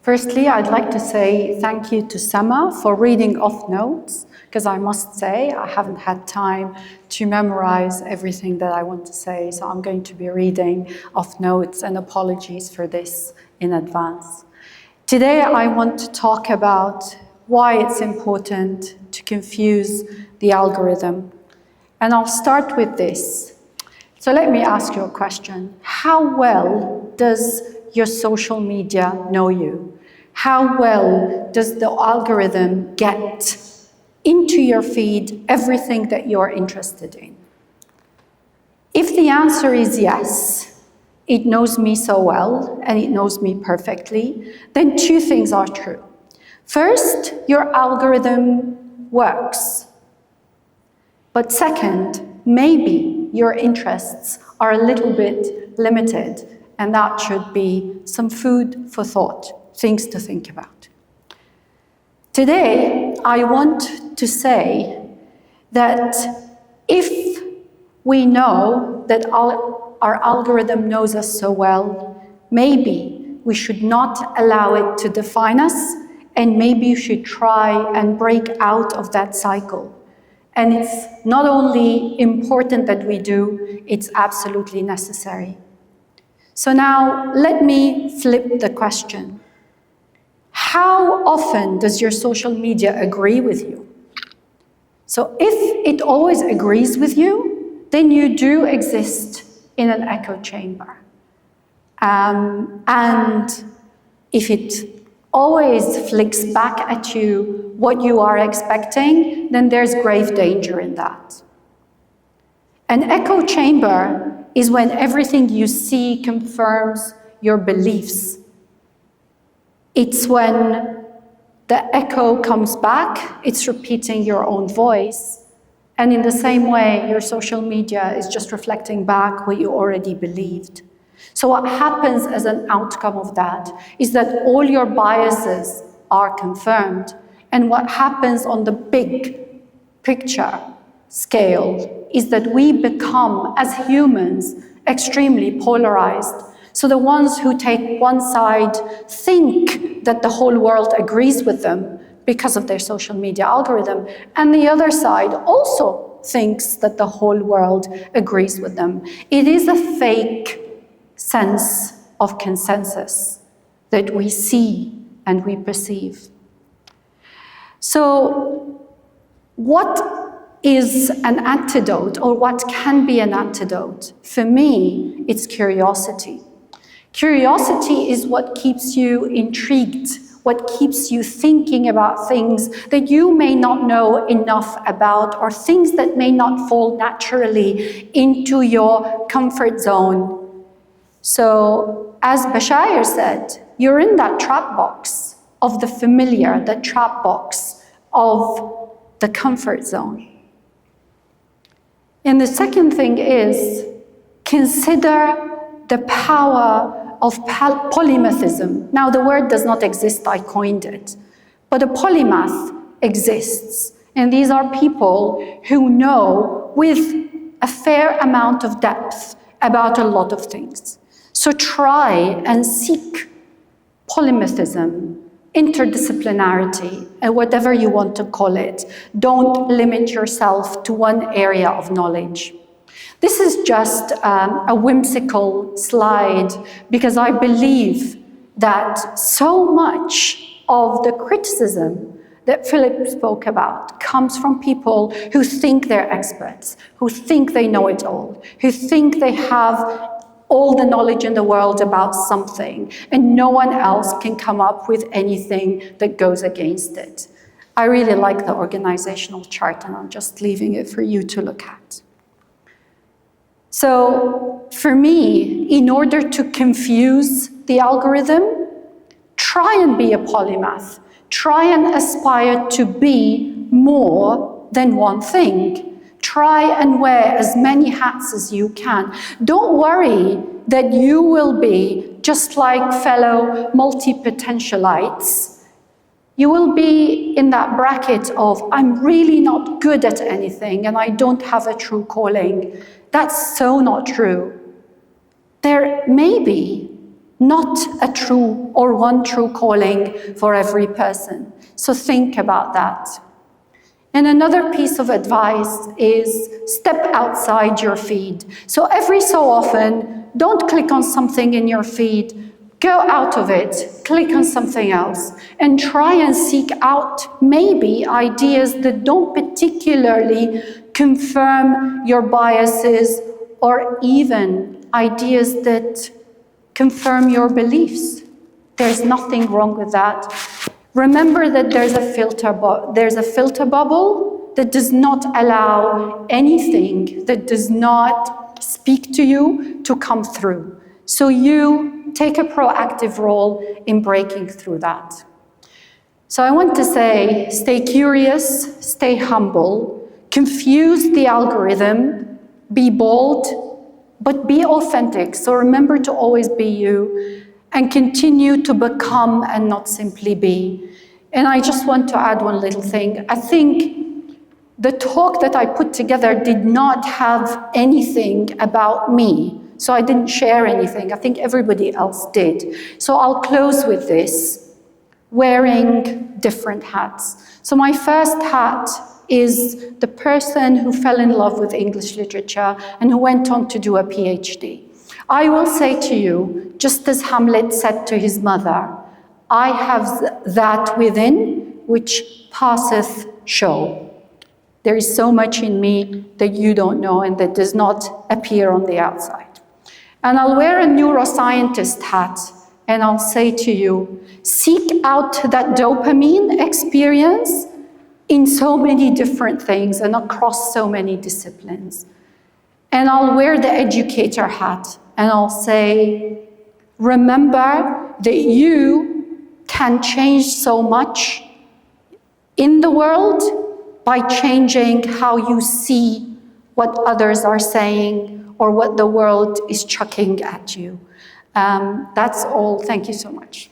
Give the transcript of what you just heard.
Firstly, I'd like to say thank you to Sama for reading off notes, because I must say I haven't had time to memorize everything that I want to say, so I'm going to be reading off notes, and apologies for this in advance. Today I want to talk about why it's important to confuse the algorithm. And I'll start with this. So let me ask you a question. How well does your social media know you? How well does the algorithm get into your feed everything that you're interested in? If the answer is yes, it knows me so well and it knows me perfectly, then two things are true. First, your algorithm works. But second, maybe your interests are a little bit limited, and that should be some food for thought, things to think about. Today, I want to say that if we know that our algorithm knows us so well, maybe we should not allow it to define us, and maybe you should try and break out of that cycle. And it's not only important that we do, it's absolutely necessary. So now let me flip the question. How often does your social media agree with you? So if it always agrees with you, then you do exist in an echo chamber. And if it always flicks back at you what you are expecting, then there's grave danger in that. An echo chamber is when everything you see confirms your beliefs. It's when the echo comes back, it's repeating your own voice, and in the same way, your social media is just reflecting back what you already believed. So what happens as an outcome of that is that all your biases are confirmed. And what happens on the big picture scale is that we become, as humans, extremely polarized. So the ones who take one side think that the whole world agrees with them because of their social media algorithm, and the other side also thinks that the whole world agrees with them. It is a fake sense of consensus that we see and we perceive. So what is an antidote, or what can be an antidote? For me, it's curiosity. Curiosity is what keeps you intrigued, what keeps you thinking about things that you may not know enough about, or things that may not fall naturally into your comfort zone. So, as Bashair said, you're in that trap box of the familiar, that trap box of the comfort zone. And the second thing is, consider the power of polymathism. Now, the word does not exist, I coined it, but a polymath exists. And these are people who know with a fair amount of depth about a lot of things. So try and seek polymathism, interdisciplinarity, and whatever you want to call it. Don't limit yourself to one area of knowledge. This is just a whimsical slide because I believe that so much of the criticism that Philip spoke about comes from people who think they're experts, who think they know it all, who think they have all the knowledge in the world about something, and no one else can come up with anything that goes against it. I really like the organizational chart, and I'm just leaving it for you to look at. So for me, in order to confuse the algorithm, try and be a polymath. Try and aspire to be more than one thing. Try and wear as many hats as you can. Don't worry that you will be just like fellow multi-potentialites. You will be in that bracket of, I'm really not good at anything and I don't have a true calling. That's so not true. There may be not a true or one true calling for every person. So think about that. And another piece of advice is step outside your feed. So every so often, don't click on something in your feed, go out of it, click on something else, and try and seek out maybe ideas that don't particularly confirm your biases, or even ideas that confirm your beliefs. There's nothing wrong with that. Remember that there's a filter bubble that does not allow anything that does not speak to you to come through. So you take a proactive role in breaking through that. So I want to say, stay curious, stay humble, confuse the algorithm, be bold, but be authentic. So remember to always be you, and continue to become and not simply be. And I just want to add one little thing. I think the talk that I put together did not have anything about me. So I didn't share anything. I think everybody else did. So I'll close with this, wearing different hats. So my first hat is the person who fell in love with English literature and who went on to do a PhD. I will say to you, just as Hamlet said to his mother, I have that within which passeth show. There is so much in me that you don't know and that does not appear on the outside. And I'll wear a neuroscientist hat and I'll say to you, seek out that dopamine experience in so many different things and across so many disciplines. And I'll wear the educator hat and I'll say, remember that you can change so much in the world by changing how you see what others are saying or what the world is chucking at you. That's all. Thank you so much.